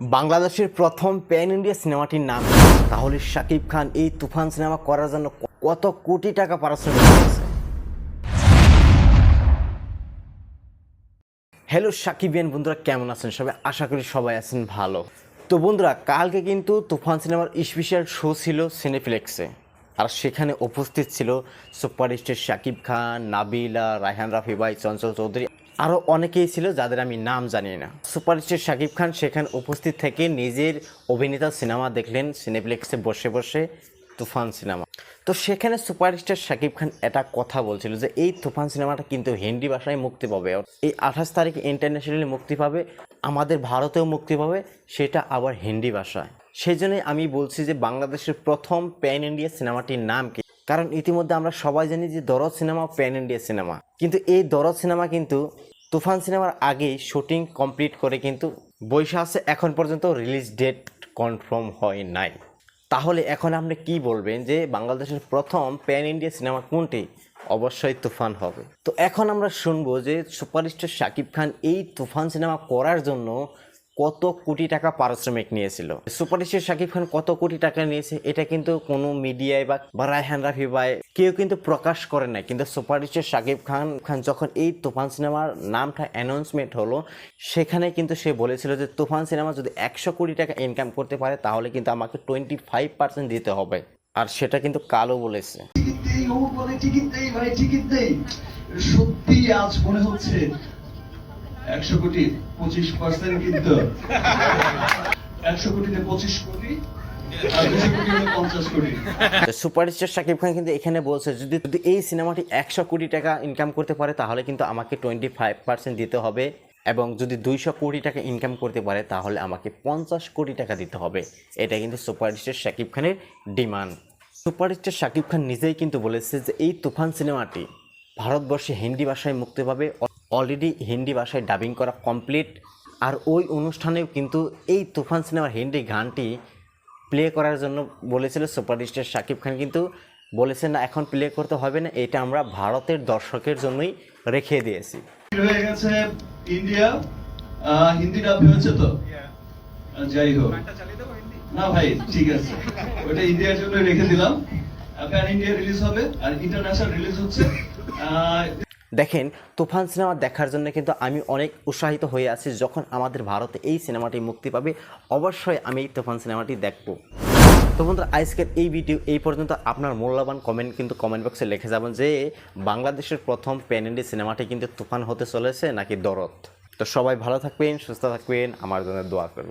বাংলাদেশের প্রথম pan India সিনেমাটির নাম কি? তাহলে শাকিব খান এই তুফান সিনেমা করার জন্য কত কোটি টাকা পারিশ্রমিক পেয়েছে? হ্যালো সাকিবিয়ান বন্ধুরা, কেমন আছেন সবাই? আশা করি সবাই আছেন ভালো। তো বন্ধুরা, কালকে কিন্তু তুফান সিনেমার স্পেশাল শো ছিল সিনেপ্লেক্সে, আর সেখানে উপস্থিত ছিল সুপারস্টার শাকিব খান, নাবিলা, রায়হান রাফি ভাই, চঞ্চল চৌধুরী, আরও অনেকেই ছিল যাদের আমি নাম জানি না। সুপারস্টার শাকিব খান সেখানে উপস্থিত থেকে নিজের অভিনেতা সিনেমা দেখলেন সিনেপ্লেক্সে বসে বসে, তুফান সিনেমা। তো সেখানে সুপারস্টার শাকিব খান এটা কথা বলছিল যে এই তুফান সিনেমাটা কিন্তু হিন্দি ভাষায় মুক্তি পাবে, এই 28 তারিখে ইন্টারন্যাশনালি মুক্তি পাবে, আমাদের ভারতেও মুক্তি পাবে, সেটা আবার হিন্দি ভাষায়। সেই জন্যই আমি বলছি যে বাংলাদেশের প্রথম প্যান ইন্ডিয়া সিনেমাটির নাম কি। কারণ ইতিমধ্যে আমরা সবাই জানি যে দরদ সিনেমা প্যান ইন্ডিয়া সিনেমা, কিন্তু এই দরদ সিনেমা কিন্তু তুফান সিনেমার আগেই শুটিং কমপ্লিট করে কিন্তু বসে আছে, এখন পর্যন্ত রিলিজ ডেট কনফার্ম হয় নাই। তাহলে এখন আপনি কি বলবেন যে বাংলাদেশের প্রথম প্যান ইন্ডিয়া সিনেমা কোনটি? অবশ্যই তুফান হবে। তো এখন আমরা শুনবো যে সুপারস্টার শাকিব খান এই তুফান সিনেমা করার জন্য কত কোটি টাকা পারিশ্রমিক নিয়েছিল। সুপারস্টার শাকিব খান কত কোটি টাকা নিয়েছে এটা কিন্তু কোনো মিডিয়ায় বা রায়হান রাফি ভাই কেউ কিন্তু প্রকাশ করে নাই। কিন্তু সুপারস্টার শাকিব খান যখন এই তুফান সিনেমার নামটা অ্যানাউন্সমেন্ট হলো, সেখানে কিন্তু সে বলেছিল যে তুফান সিনেমা যদি 100 কোটি টাকা ইনকাম করতে পারে তাহলে কিন্তু আমাকে 25% দিতে হবে, আর সেটা কিন্তু কালও বলেছে। সত্যি আজ মনে হচ্ছে 100 কোটি 25% কিন্তু 100 কোটিতে 25 কোটি আর 200 কোটি হলে 50 কোটি। সুপারস্টার শাকিব খান কিন্তু এখানে বলছে যদি এই সিনেমাটি 100 কোটি টাকা ইনকাম করতে পারে তাহলে কিন্তু আমাকে 25% দিতে হবে, এবং যদি 200 কোটি টাকা ইনকাম করতে পারে তাহলে আমাকে 50 কোটি টাকা দিতে হবে। এটা কিন্তু সুপারস্টার শাকিব খানের ডিমান্ড। সুপারস্টার শাকিব খান নিজেই কিন্তু বলেছে যে এই তুফান সিনেমাটি ভারতবর্ষে হিন্দি ভাষায় মুক্তি পাবে, অলরেডি হিন্দি ভাষায় ডাবিং করা কমপ্লিট। আর ওই অনুষ্ঠানেও কিন্তু এই তুফান সিনেমার হিন্দি গানটি প্লে করার জন্য বলেছিল সুপারস্টার শাকিব খান, কিন্তু বলেছেন না এখন প্লে করতে হবে না, এটা আমরা ভারতের দর্শকের জন্যই রেখে দিয়েছি। হয়ে গেছে ইন্ডিয়া, হিন্দি ডাব হয়েছে তো যাই হোক না ভাই, ঠিক আছে, ওটা ইন্ডিয়ার জন্য রেখে দিলাম। প্যান ইন্ডিয়া রিলিজ হবে আর ইন্টারন্যাশনাল রিলিজ হচ্ছে। দেখেন, তুফান সিনেমা দেখার জন্য কিন্তু আমি অনেক উৎসাহিত হয়ে আছি। যখন আমাদের ভারতে এই সিনেমাটি মুক্তি পাবে অবশ্যই আমি এই তুফান সিনেমাটি দেখব। তো বন্ধুরা, আজকের এই ভিডিও এই পর্যন্ত। আপনার মূল্যবান কমেন্ট কিন্তু কমেন্ট বক্সে লিখে যাবেন যে বাংলাদেশের প্রথম প্যান ইন্ডিয়া সিনেমাটি কিন্তু তুফান হতে চলেছে নাকি দরদ। তো সবাই ভালো থাকবেন, সুস্থ থাকবেন, আমার জন্য দোয়া করবেন।